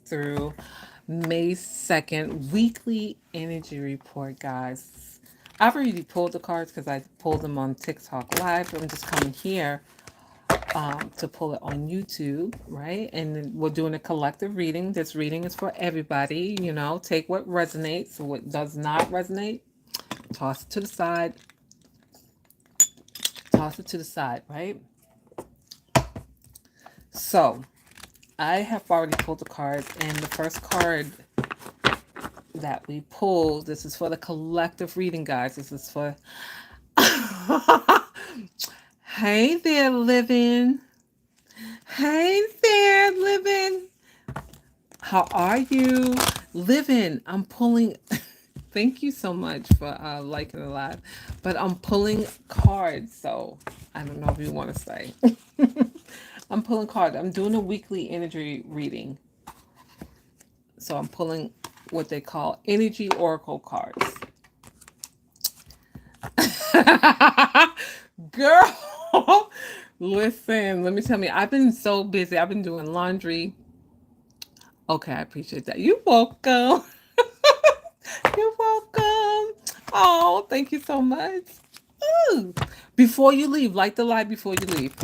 through May 2nd weekly energy report, guys. I've already pulled the cards because I pulled them on TikTok Live. I'm just coming here to pull it on YouTube, right? And then we're doing a collective reading. This reading is for everybody. Take what resonates. What does not resonate, toss it to the side. Toss it to the side, right? So I have already pulled the cards, and the first card that we pulled, this is for the collective reading, guys. This is for. Hey there, living. Hey there, living. How are you? Living. I'm pulling. Thank you so much for liking the live. But I'm pulling cards, so I don't know if you want to say. I'm pulling cards. I'm doing a weekly energy reading. So I'm pulling what they call energy oracle cards. Girl, listen, let me tell you, I've been so busy. I've been doing laundry. Okay, I appreciate that. You're welcome. You're welcome. Oh, thank you so much. Ooh. Before you leave, light the light before you leave.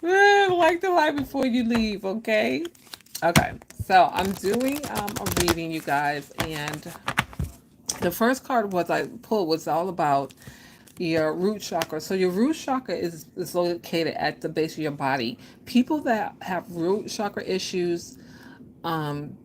Light the light before you leave, okay? Okay, so I'm doing a reading, you guys, and the first card was I pulled was all about your root chakra. So your root chakra is located at the base of your body. People that have root chakra issues,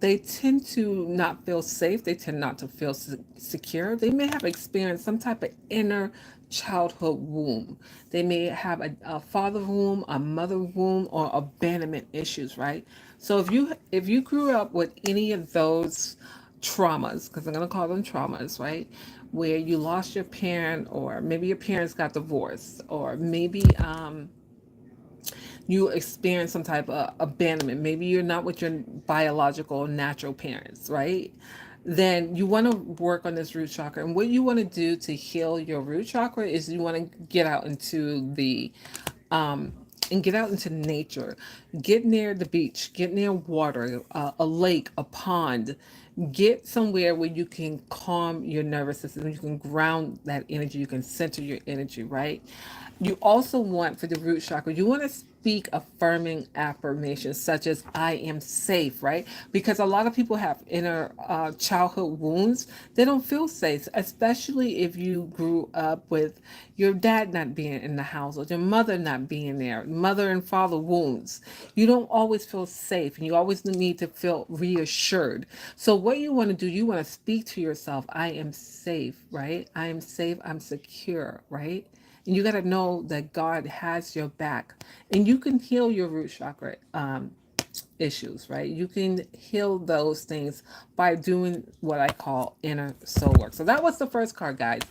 they tend to not feel safe. They tend not to feel secure. They may have experienced some type of inner childhood wound. They may have a father wound, a mother wound, or abandonment issues, right? So if you grew up with any of those traumas, because I'm going to call them traumas, right? Where you lost your parent, or maybe your parents got divorced, or maybe you experience some type of abandonment. Maybe you're not with your biological natural parents, right? Then you want to work on this root chakra. And what you want to do to heal your root chakra is you want to get out into the and get out into nature. Get near the beach, get near water, a lake, a pond. Get somewhere where you can calm your nervous system, you can ground that energy, you can center your energy, right? You also want for the root chakra, you want to speak affirming affirmations such as I am safe, right? Because a lot of people have inner childhood wounds. They don't feel safe, especially if you grew up with your dad not being in the house or your mother not being there, mother and father wounds. You don't always feel safe, and you always need to feel reassured. So what you want to do, you want to speak to yourself, I am safe, right? I am safe, I'm secure, right? And you got to know that God has your back, and you can heal your root chakra issues, right? You can heal those things by doing what I call inner soul work. So that was the first card, guys.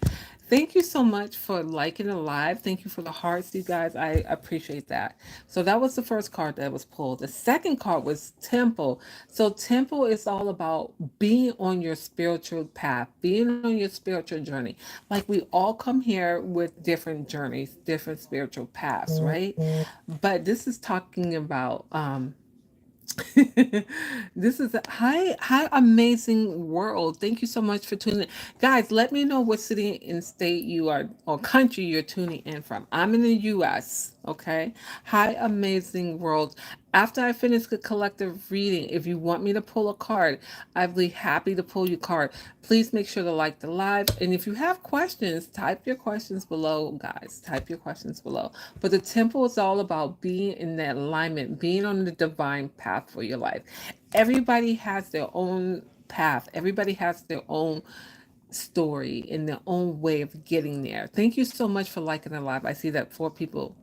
Thank you so much for liking the live. Thank you for the hearts, you guys. I appreciate that. So that was the first card that was pulled. The second card was Temple. So Temple is all about being on your spiritual path, being on your spiritual journey. Like we all come here with different journeys, different spiritual paths, right? But this is talking about this is a hi amazing world. Thank you so much for tuning in. Guys, let me know what city and state you are or country you're tuning in from. I'm in the US, okay? Hi amazing world. After I finish the collective reading, if you want me to pull a card, I'd be happy to pull your card. Please make sure to like the live. And if you have questions, type your questions below, guys. Type your questions below. But the temple is all about being in that alignment, being on the divine path for your life. Everybody has their own path. Everybody has their own story in their own way of getting there. Thank you so much for liking the live. I see that 4 people.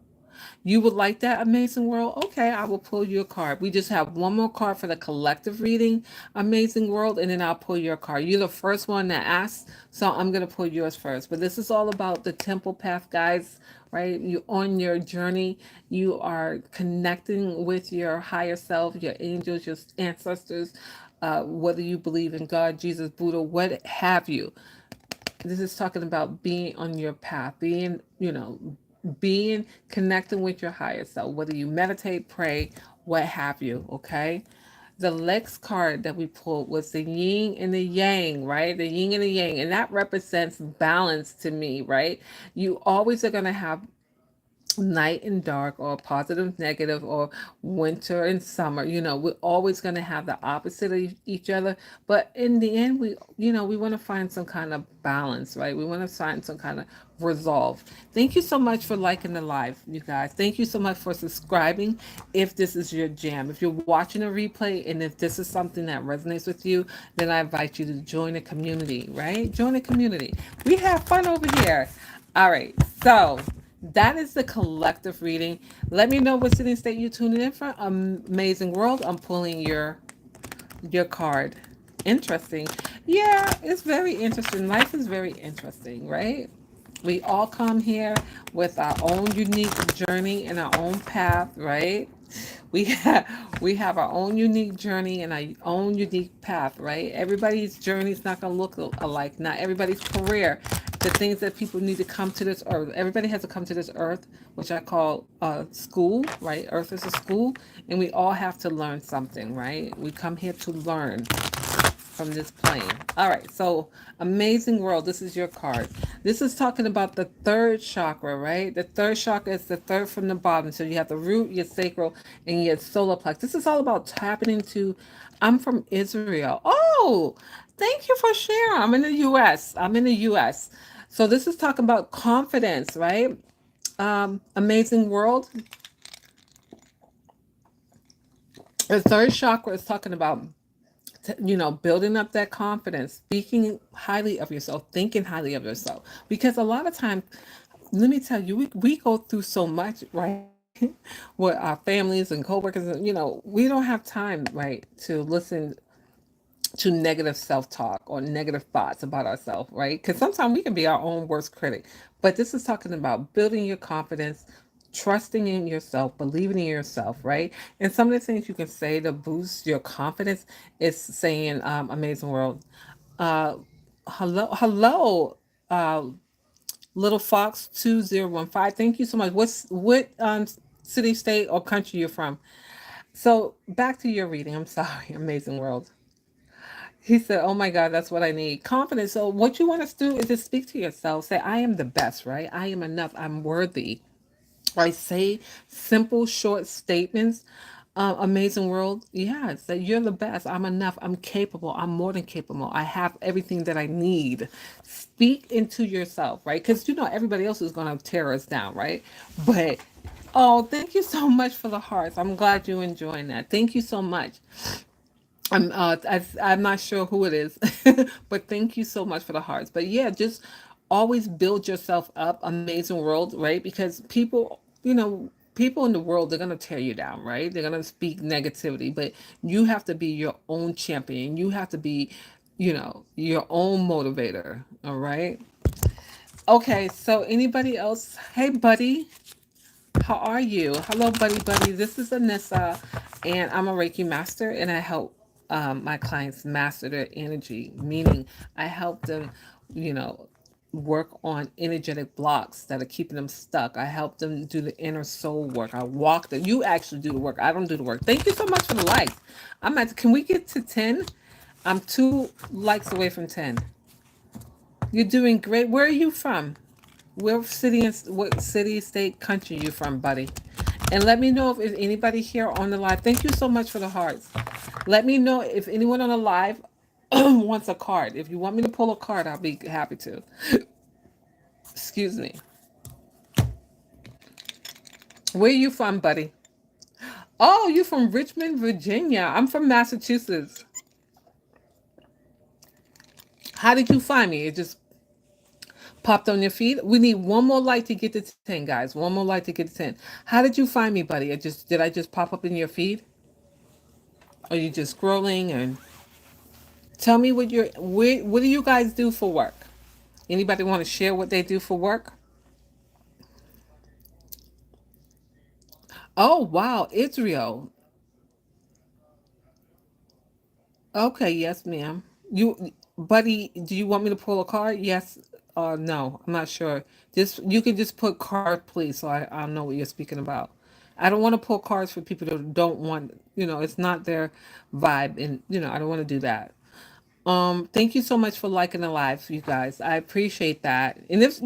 You would like that amazing world? Okay, I will pull you a card. We just have one more card for the collective reading, amazing world, and then I'll pull your card. You're the first one that asked, so I'm going to pull yours first. But this is all about the temple path, guys, right? You're on your journey. You are connecting with your higher self, your angels, your ancestors, whether you believe in God, Jesus, Buddha, what have you. This is talking about being on your path, being connecting with your higher self, whether you meditate, pray, what have you, okay? The next card that we pulled was the yin and the yang, right? The yin and the yang, and that represents balance to me, right? You always are going to have night and dark, or positive negative, or winter and summer. We're always going to have the opposite of each other, but in the end, we want to find some kind of balance, right? We want to find some kind of resolve. Thank you so much for liking the live, you guys. Thank you so much for subscribing. If this is your jam, if you're watching a replay, and if this is something that resonates with you, then I invite you to join a community, right? Join a community. We have fun over here. All right, so that is the collective reading. Let me know what city state you tuning in from. Amazing world. I'm pulling your card. Interesting. Yeah, it's very interesting. Life is very interesting, right? We all come here with our own unique journey and our own path, right? We have we have our own unique journey and our own unique path, right? Everybody's journey is not going to look alike. Not everybody's career, the things that people need to come to this earth. Everybody has to come to this earth, which I call school, right? Earth is a school, and we all have to learn something, right? We come here to learn from this plane. All right, so amazing world. This is your card. This is talking about the third chakra, right? The third chakra is the third from the bottom. So you have the root, your sacral, and your solar plex. This is all about tapping into. I'm from Israel. Oh, thank you for sharing. I'm in the U.S. I'm in the U.S. So this is talking about confidence, right? Amazing world. The third chakra is talking about building up that confidence, speaking highly of yourself, thinking highly of yourself. Because a lot of times, let me tell you, we go through so much, right? With our families and coworkers, we don't have time, right, to listen to negative self-talk or negative thoughts about ourselves, right? Because sometimes we can be our own worst critic. But this is talking about building your confidence, trusting in yourself, believing in yourself, right? And some of the things you can say to boost your confidence is saying, "Amazing world, uh, hello, uh, little fox 2015. Thank you so much. What city, state, or country you're from?" So back to your reading. I'm sorry, Amazing World. He said, "Oh my God, that's what I need. Confidence." So, what you want us to do is just speak to yourself. Say, "I am the best, right? I am enough. I'm worthy." I say simple, short statements. Amazing world. Yes, that you're the best. I'm enough. I'm capable. I'm more than capable. I have everything that I need. Speak into yourself, right? Because everybody else is going to tear us down, right? But oh, thank you so much for the hearts. I'm glad you're enjoying that. Thank you so much. I'm not sure who it is, but thank you so much for the hearts. But yeah, just always build yourself up. Amazing world, right? Because people in the world, they're gonna tear you down, right? They're gonna speak negativity, but you have to be your own champion. You have to be, your own motivator. All right. Okay. So anybody else? Hey, buddy. How are you? Hello, buddy, buddy. This is Anissa, and I'm a Reiki master, and I help my clients master their energy, meaning I help them, you know, work on energetic blocks that are keeping them stuck. I help them do the inner soul work. I walk them. You actually do the work. I don't do the work. Thank you so much for the likes. Can we get to 10? I'm 2 likes away from 10. You're doing great. Where are you from? What city, state, country you from, buddy? And let me know if there's anybody here on the live. Thank you so much for the hearts. Let me know if anyone on the live wants a card. If you want me to pull a card, I'll be happy to. Excuse me. Where are you from, buddy? Oh, you from Richmond, Virginia. I'm from Massachusetts. How did you find me? It just popped on your feed. We need one more light to get to 10, guys. One more light to get to 10. How did you find me, buddy? Did I just pop up in your feed? Are you just scrolling? And tell me what do you guys do for work? Anybody want to share what they do for work? Oh, wow, Israel. Okay, yes, ma'am. Buddy, do you want me to pull a card? Yes. No, I'm not sure. You can just put card, please, so I know what you're speaking about. I don't want to pull cards for people that don't want, it's not their vibe, and I don't want to do that. Thank you so much for liking the live, you guys. I appreciate that. And if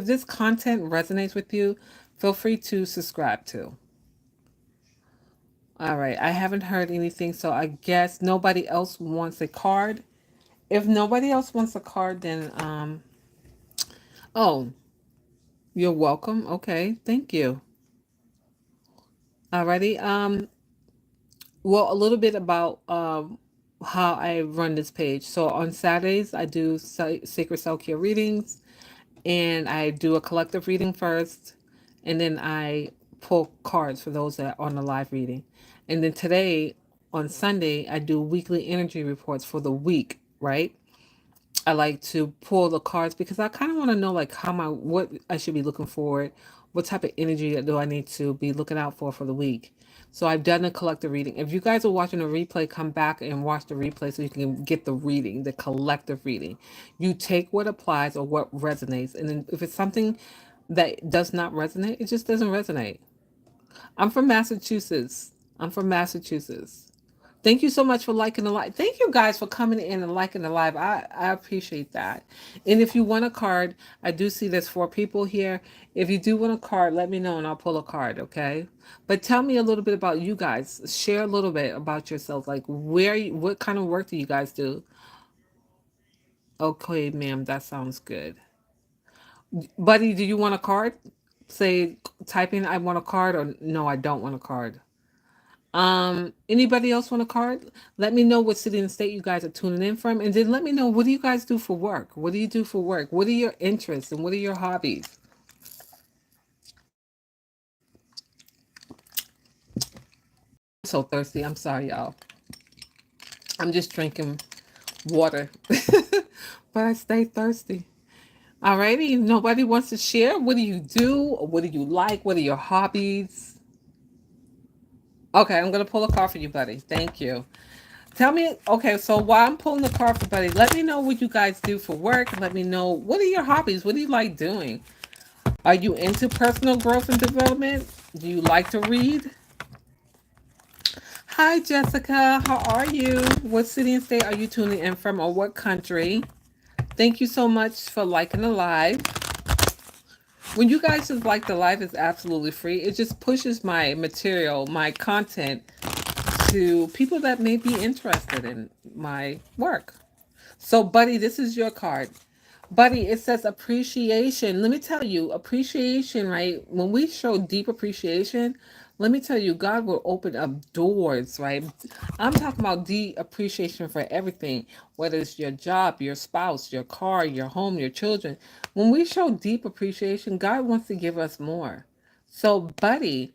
this content resonates with you, feel free to subscribe too. All right, I haven't heard anything, so I guess nobody else wants a card. If nobody else wants a card, then oh, you're welcome. Okay, thank you. Alrighty. Well, a little bit about how I run this page. So on Saturdays, I do sacred self care readings, and I do a collective reading first, and then I pull cards for those that are on the live reading. And then today, on Sunday, I do weekly energy reports for the week, right? I like to pull the cards because I kind of want to know like what I should be looking for, what type of energy do I need to be looking out for the week. So I've done a collective reading. If you guys are watching a replay, come back and watch the replay so you can get the reading, the collective reading. You take what applies or what resonates, and then if it's something that does not resonate, it just doesn't resonate. I'm from Massachusetts. I'm from Massachusetts. Thank you so much for liking the live. Thank you guys for coming in and liking the live. I appreciate that. And if you want a card, I do see there's 4 people here. If you do want a card, let me know and I'll pull a card, okay? But tell me a little bit about you guys. Share a little bit about yourselves. Like what kind of work do you guys do? Okay, ma'am, that sounds good. Buddy, do you want a card? Say type in I want a card or no, I don't want a card. Anybody else want a card? Let me know what city and state you guys are tuning in from, and then let me know what do you guys do for work? What do you do for work? What are your interests and what are your hobbies? I'm so thirsty. I'm sorry, y'all. I'm just drinking water, but I stay thirsty. Alrighty, nobody wants to share. What do you do? What do you like? What are your hobbies? Okay, I'm gonna pull a card for you, buddy. Thank you. Tell me, okay, so while I'm pulling the card for Buddy, let me know what you guys do for work. Let me know what are your hobbies? What do you like doing? Are you into personal growth and development? Do you like to read? Hi, Jessica. How are you? What city and state are you tuning in from or what country? Thank you so much for liking the live. When you guys just like the live, is absolutely free. It just pushes my material, my content to people that may be interested in my work. So, Buddy, this is your card. Buddy, it says appreciation. Let me tell you, appreciation, right? When we show deep appreciation, let me tell you, God will open up doors, right? I'm talking about deep appreciation for everything, whether it's your job, your spouse, your car, your home, your children. When we show deep appreciation, God wants to give us more. So, Buddy,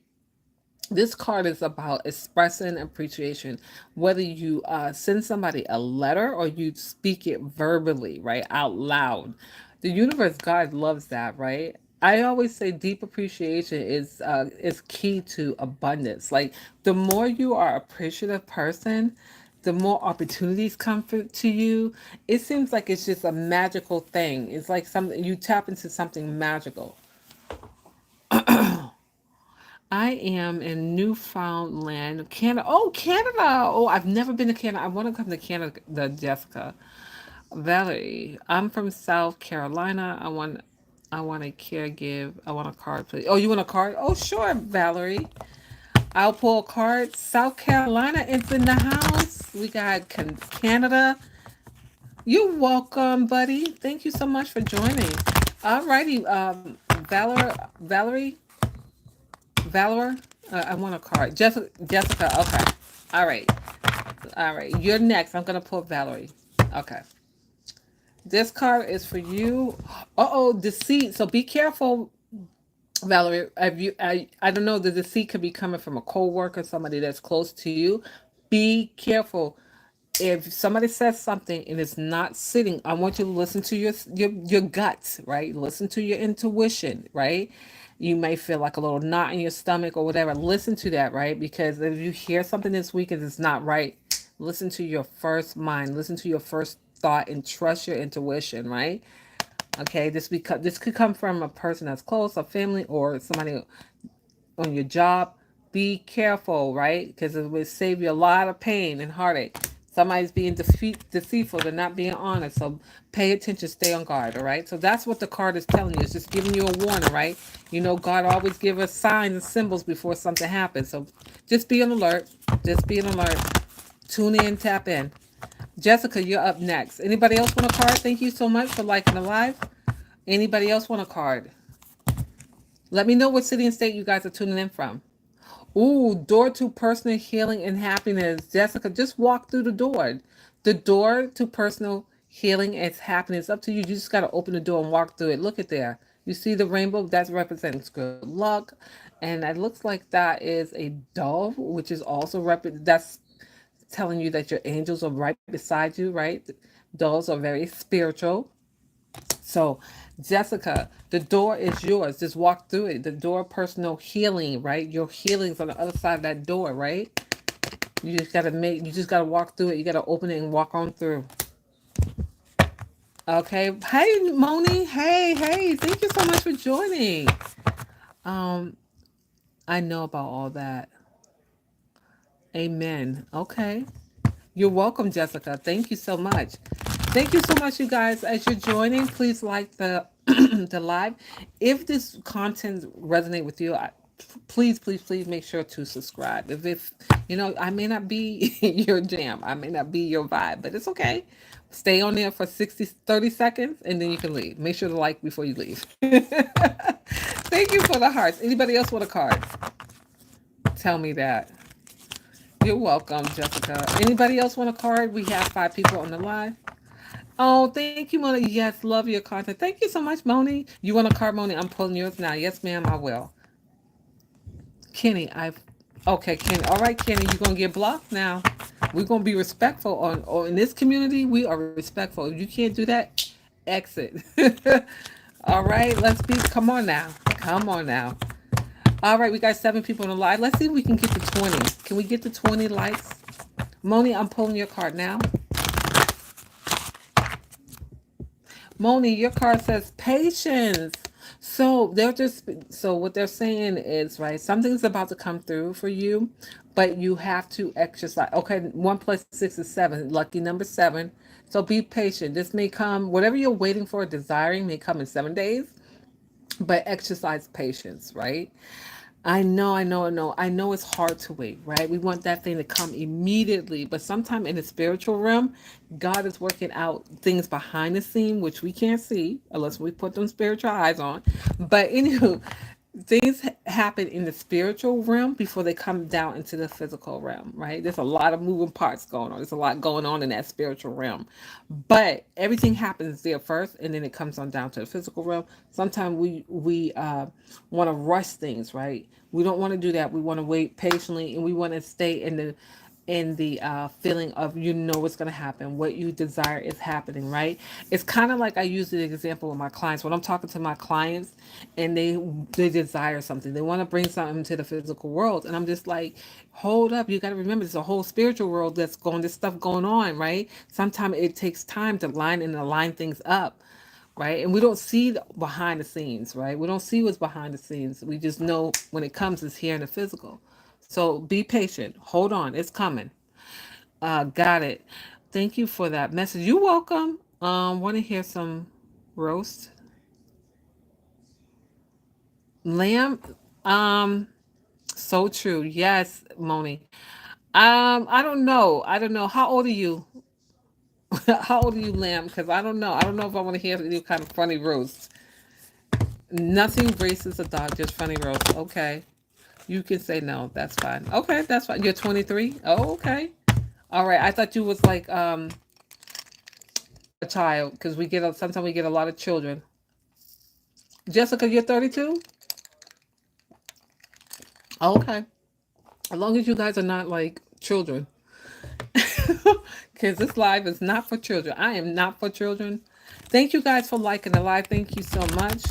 this card is about expressing appreciation, whether you send somebody a letter or you speak it verbally, right, out loud. The universe, God loves that, right? I always say deep appreciation is key to abundance. Like the more you are appreciative person, the more opportunities come to you. It seems like it's just a magical thing. It's like something you tap into something magical. I am in Newfoundland, Canada. Oh, Canada! Oh, I've never been to Canada. I want to come to Canada, Jessica. Valerie, I'm from South Carolina. I want a caregive. I want a card, please. Oh, you want a card? Oh, sure, Valerie. I'll pull a card. South Carolina is in the house. We got Canada. You're welcome, buddy. Thank you so much for joining. Alrighty, Valor, I want a card. Jessica, okay. All right. All right. You're next. I'm going to pull Valerie. Okay. This card is for you. Uh-oh, deceit. So be careful, Valerie. I don't know, the deceit could be coming from a coworker, somebody that's close to you. Be careful. If somebody says something and it's not sitting, I want you to listen to your gut, right? Listen to your intuition, right? You may feel like a little knot in your stomach or whatever. Listen to that, right? Because if you hear something this week and it's not right, listen to your first mind, listen to your first thought, and trust your intuition, right? Okay, this could come from a person that's close, a family, or somebody. on your job, be careful, right? Because it will save you a lot of pain and heartache. Somebody's being deceitful, they're not being honest. So pay attention, stay on guard, all right? So that's what the card is telling you. It's just giving you a warning, right? You know, God always give us signs and symbols before something happens. So just be on alert. Just be on alert. Tune in, tap in. Jessica, you're up next. Anybody else want a card? Thank you so much for liking the live. Anybody else want a card? Let me know what city and state you guys are tuning in from. Ooh, door to personal healing and happiness. Jessica, just walk through the door. The door to personal healing and happiness. It's up to you. You just got to open the door and walk through it. Look at there. You see the rainbow? That represents good luck. And it looks like that is a dove, which is also that's telling you that your angels are right beside you, right? Doves are very spiritual. So, Jessica, the door is yours. Just walk through it. The door, personal healing, right? Your healing's on the other side of that door, right? You just gotta walk through it. You gotta open it and walk on through. Okay. Hey, Moni. Hey, hey. Thank you so much for joining. Um, I know about all that. Amen. Okay. You're welcome, Jessica. Thank you so much. Thank you so much, you guys. As you're joining, please like the the live. If this content resonate with you, please, please, please make sure to subscribe. If you know, I may not be your jam, I may not be your vibe, but it's okay. Stay on there for 30 seconds, and then you can leave. Make sure to like before you leave. Thank you for the hearts. Anybody else want a card? Tell me that. You're welcome, Jessica. Anybody else want a card? We have 5 people on the line. Oh, thank you, Moni. Yes, love your content. Thank you so much, Moni. You want a card, Moni? I'm pulling yours now. Yes, ma'am, I will. Kenny, I've okay, Kenny. All right, Kenny, you're gonna get blocked now. We're gonna be respectful on or in this community, we are respectful. If you can't do that, exit. All right, let's be come on now. Come on now. All right, we got 7 people on the live. Let's see if we can get to 20. Can we get to 20 likes? Moni, I'm pulling your card now. Moni, your card says patience. So what they're saying is right. Something's about to come through for you, but you have to exercise. Okay, 1 plus 6 is 7. Lucky number 7. So be patient. This may come. Whatever you're waiting for, desiring, may come in 7 days. But exercise patience, right? I know it's hard to wait, right? We want that thing to come immediately, but sometime in the spiritual realm, God is working out things behind the scene, which we can't see unless we put them spiritual eyes on. But anywho, things happen in the spiritual realm before they come down into the physical realm, right? There's a lot of moving parts going on. There's a lot going on in that spiritual realm. But everything happens there first and then it comes on down to the physical realm. Sometimes we want to rush things, right? We don't want to do that. We want to wait patiently and we want to stay in the feeling of you know what's going to happen, what you desire is happening, right? It's kind of like I use the example with my clients when I'm talking to my clients and they desire something, they want to bring something to the physical world, and I'm just like, hold up, you got to remember there's a whole spiritual world that's going, this stuff going on, right? Sometimes it takes time to line and align things up, right? And we don't see behind the scenes, right? We don't see what's behind the scenes. We just know when it comes, it's here in the physical. So be patient. Hold on, it's coming. Got it. Thank you for that message. You're welcome. Want to hear some roast lamb? Um, so true. Yes, Moni. I don't know. I don't know. How old are you? How old are you, lamb? Because I don't know. I don't know if I want to hear any kind of funny roast. Nothing racist a dog, just funny roast. Okay. You can say no. That's fine. Okay, that's fine. You're 23? Oh, okay. All right. I thought you was like a child because sometimes we get a lot of children. Jessica, you're 32? Okay. As long as you guys are not like children. Because this live is not for children. I am not for children. Thank you guys for liking the live. Thank you so much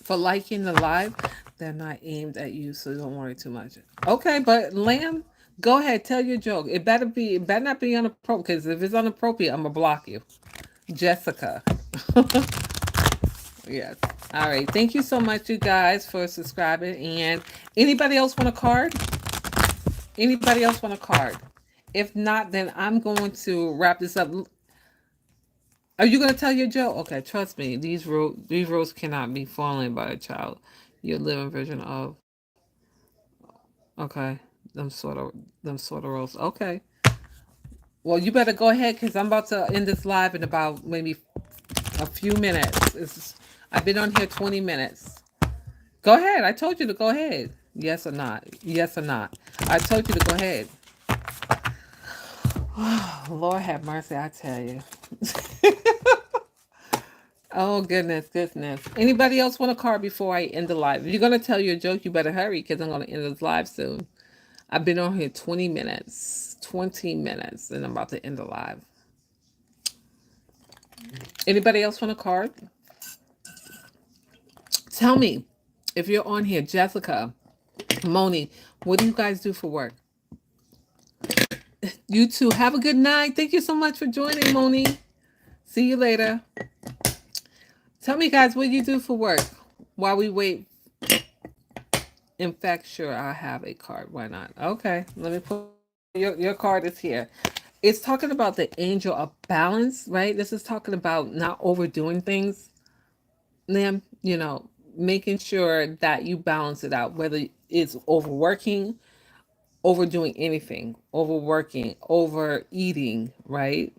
for liking the live. They're not aimed at you, so don't worry too much. Okay, but Lamb, go ahead, tell your joke. It better not be inappropriate, because if it's inappropriate, I'm gonna block you. Jessica. Yes. All right. Thank you so much, you guys, for subscribing. And anybody else want a card? Anybody else want a card? If not, then I'm going to wrap this up. Are you going to tell your joke? Okay, trust me. These rules cannot be fallen by a child. Your living version of. Okay, them sort of rules. Okay. Well, you better go ahead because I'm about to end this live in about maybe a few minutes. I've been on here 20 minutes. Go ahead. I told you to go ahead. Yes or not? Yes or not? I told you to go ahead. Lord have mercy, I tell you. Oh goodness, goodness. Anybody else want a card before I end the live? If you're gonna tell your joke, you better hurry because I'm gonna end this live soon. I've been on here 20 minutes. 20 minutes, and I'm about to end the live. Anybody else want a card? Tell me if you're on here, Jessica, Moni, what do you guys do for work? You too. Have a good night. Thank you so much for joining, Moni. See you later. Tell me, guys, what do you do for work while we wait. In fact, sure, I have a card. Why not? Okay, let me put your card is here. It's talking about the angel of balance, right? This is talking about not overdoing things, Liam. Making sure that you balance it out, whether it's overworking, overdoing anything, overworking, overeating, right?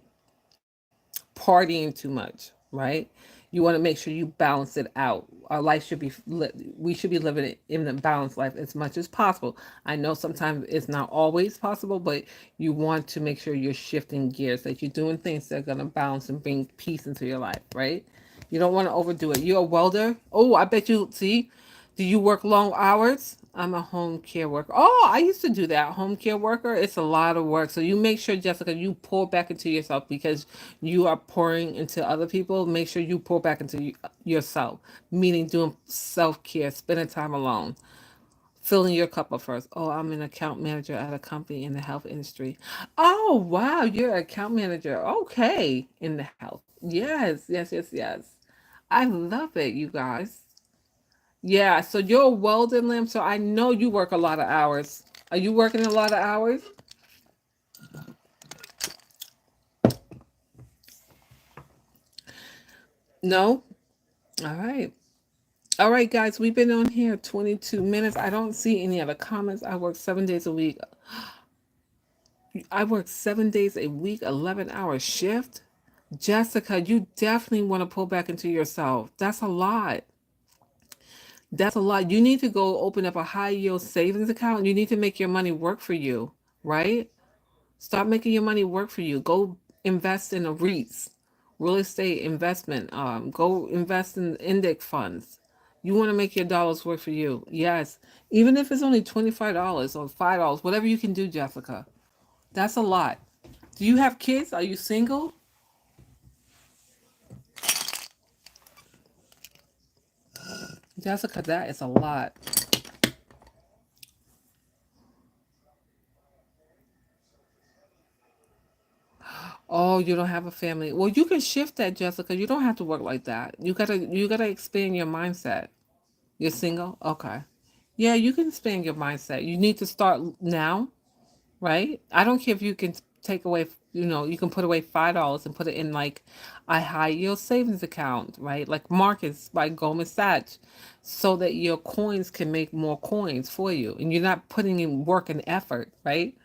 Partying too much, right? You want to make sure you balance it out. Our life should be, we should be living it in a balanced life as much as possible. I know sometimes it's not always possible, but you want to make sure you're shifting gears, that you're doing things that are going to balance and bring peace into your life, right? You don't want to overdo it. You're a welder. Oh, I bet you, see, do you work long hours? I'm a home care worker. Oh, I used to do that. Home care worker. It's a lot of work. So you make sure, Jessica, you pour back into yourself because you are pouring into other people. Make sure you pour back into yourself, meaning doing self care, spending time alone, filling your cup up first. Oh, I'm an account manager at a company in the health industry. Oh, wow, you're an account manager. Okay, in the health. Yes, yes, yes, yes. I love it, you guys. Yeah, so you're a welding limb, so I know you work a lot of hours. Are you working a lot of hours? No? All right. All right, guys, we've been on here 22 minutes. I don't see any other comments. I work 7 days a week. I work 7 days a week, 11-hour shift. Jessica, you definitely want to pull back into yourself. That's a lot. That's a lot. You need to go open up a high yield savings account. You need to make your money work for you, right? Start making your money work for you. Go invest in a REITs, real estate investment. Go invest in index funds. You want to make your dollars work for you. Yes. Even if it's only $25 or $5, whatever you can do, Jessica. That's a lot. Do you have kids? Are you single? Jessica, that is a lot. Oh, you don't have a family. Well, you can shift that, Jessica. You don't have to work like that. You gotta expand your mindset. You're single? Okay. Yeah, you can expand your mindset. You need to start now, right? I don't care if you can take away, you can put away $5 and put it in like a high yield savings account, right? Like Marcus by Goldman Sachs, so that your coins can make more coins for you. And you're not putting in work and effort, right?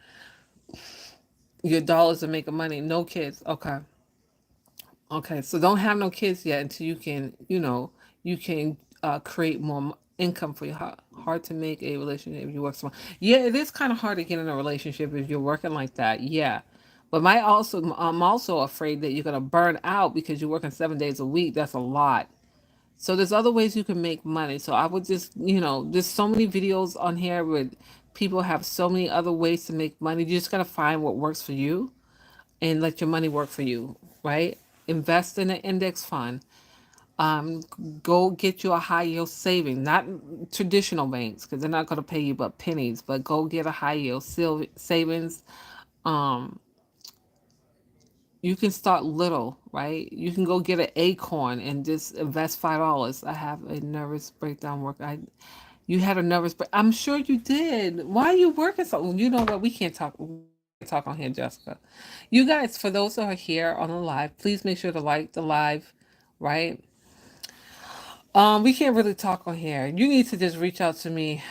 Your dollars are making money. No kids. Okay. Okay, so don't have no kids yet until you can create more income for you. Hard to make a relationship if you work small. Yeah, it is kind of hard to get in a relationship if you're working like that. Yeah, but I'm also afraid that you're gonna burn out because you're working 7 days a week. That's a lot. So there's other ways you can make money. So I would just, there's so many videos on here where people have so many other ways to make money. You just gotta find what works for you and let your money work for you, right? Invest in an index fund. Um, Go get you a high yield saving, not traditional banks because they're not going to pay you but pennies. But go get a high yield savings. Um, You can start little, right? You can go get an acorn and just invest $5. I have a nervous breakdown work. You had a nervous break. I'm sure you did. Why are you working so? You know what? We can't talk. We can't talk on here, Jessica. You guys, for those who are here on the live, please make sure to like the live, right? We can't really talk on here. You need to just reach out to me,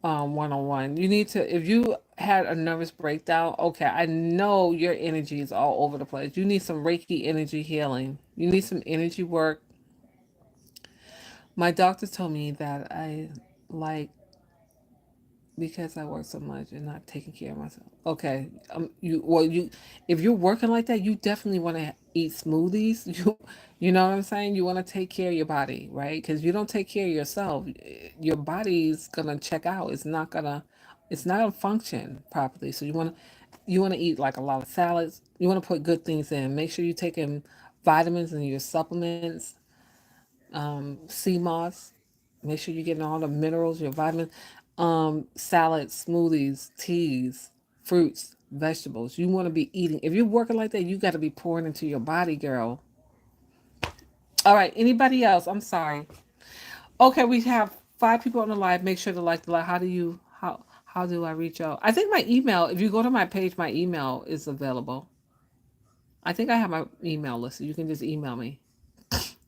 one on one. You need to, if you had a nervous breakdown, okay, I know your energy is all over the place. You need some Reiki energy healing. You need some energy work. My doctor told me that I like because I work so much and not taking care of myself. Okay, if you're working like that, you definitely want to eat smoothies. You know what I'm saying? You want to take care of your body, right? Because you don't take care of yourself, your body's gonna check out. It's not gonna function properly. So you want to eat like a lot of salads. You want to put good things in. Make sure you're taking vitamins and your supplements, sea moss. Make sure you're getting all the minerals, your vitamins, salads, smoothies, teas, fruits, vegetables. You want to be eating. If you're working like that, you got to be pouring into your body, girl. All right. Anybody else? I'm sorry. Okay, we have 5 people on the live. Make sure to like the live. How do I reach out? I think my email. If you go to my page, my email is available. I think I have my email listed. You can just email me.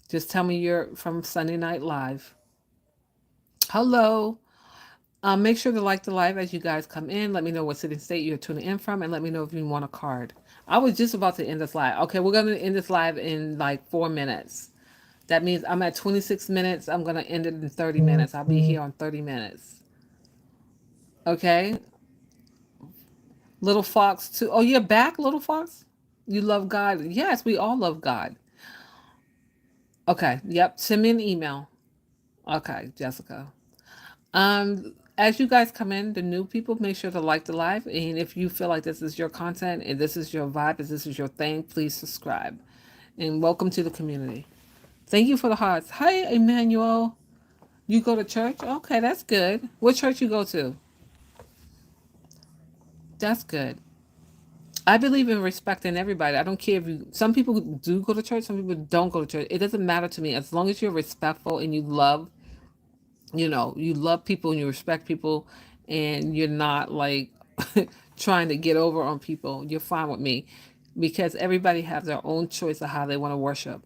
Just tell me you're from Sunday Night Live. Hello. Make sure to like the live as you guys come in. Let me know what city and state you're tuning in from, and let me know if you want a card. I was just about to end this live. Okay, we're going to end this live in like 4 minutes. That means I'm at 26 minutes. I'm going to end it in 30 minutes. I'll be here on 30 minutes. Okay? Little Fox, too. Oh, you're back, Little Fox? You love God? Yes, we all love God. Okay, yep. Send me an email. Okay, Jessica. As you guys come in, the new people, make sure to like the live. And if you feel like this is your content and this is your vibe, if this is your thing, please subscribe. And welcome to the community. Thank you for the hearts. Hi, Emmanuel. You go to church? Okay, that's good. What church you go to? That's good. I believe in respecting everybody. I don't care if you. Some people do go to church. Some people don't go to church. It doesn't matter to me as long as you're respectful and you love, you love people and you respect people, and you're not like trying to get over on people. You're fine with me, because everybody has their own choice of how they want to worship.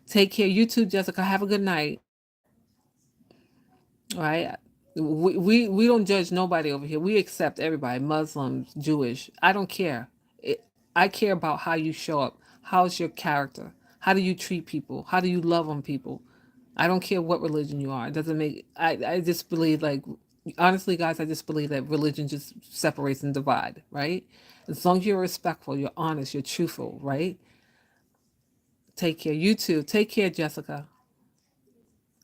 Take care. You too, Jessica. Have a good night. Right? We don't judge nobody over here. We accept everybody, Muslims, Jewish. I don't care. I care about how you show up. How's your character? How do you treat people? How do you love on people? I don't care what religion you are. It doesn't make. I just believe, like, honestly, guys, I just believe that religion just separates and divide. Right? As long as you're respectful, you're honest, you're truthful. Right? Take care. You too. Take care, Jessica.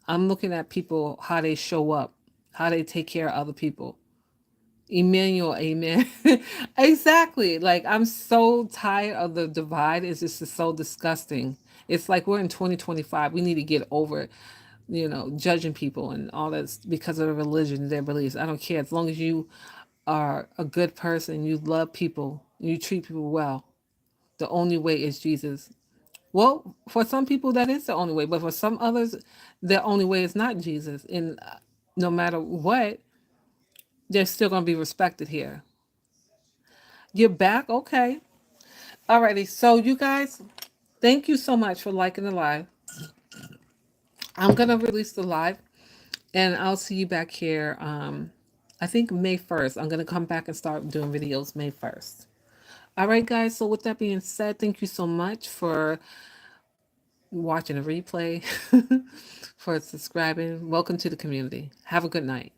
I'm looking at people, how they show up, how they take care of other people. Emmanuel, amen. Exactly. Like, I'm so tired of the divide. It's just so disgusting. It's like we're in 2025. We need to get over it, judging people and all that because of their religion, their beliefs. I don't care. As long as you are a good person, you love people, you treat people well. The only way is Jesus. Well, for some people, that is the only way. But for some others, the only way is not Jesus. And no matter what, they're still going to be respected here. You're back? Okay. Alrighty. So, you guys, thank you so much for liking the live. I'm going to release the live, and I'll see you back here. I think May 1st. I'm going to come back and start doing videos May 1st. All right, guys. So, with that being said, thank you so much for watching a replay, for subscribing. Welcome to the community. Have a good night.